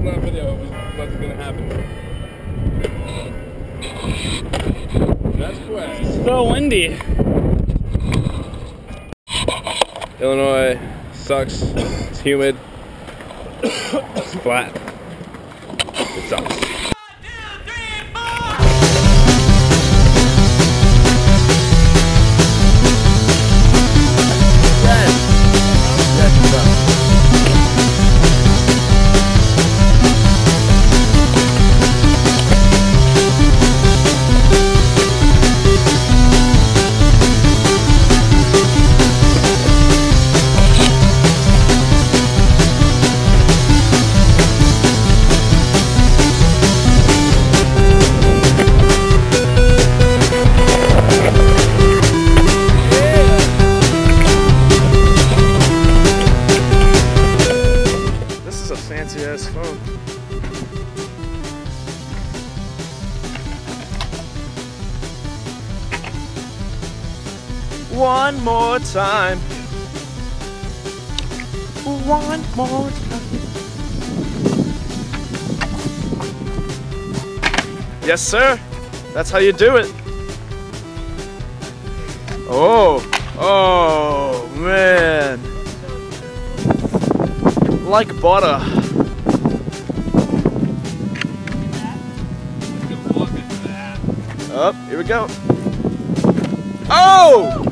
not video, it was what's gonna happen. That's quick. It's so windy. Illinois sucks. It's humid. It's flat. It sucks. Fancy ass phone. One more time. One more time. Yes, sir. That's how you do it. Oh, oh man. Like butter. Up, here we go. Oh! We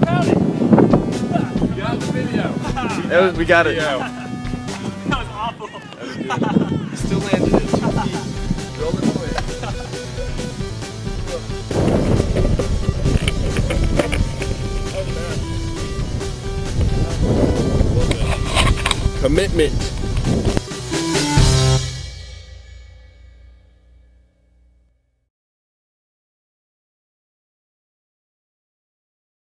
got the video. We got it. That was awful. That was good. Still landed at 2 feet. Rolling away. Commitment.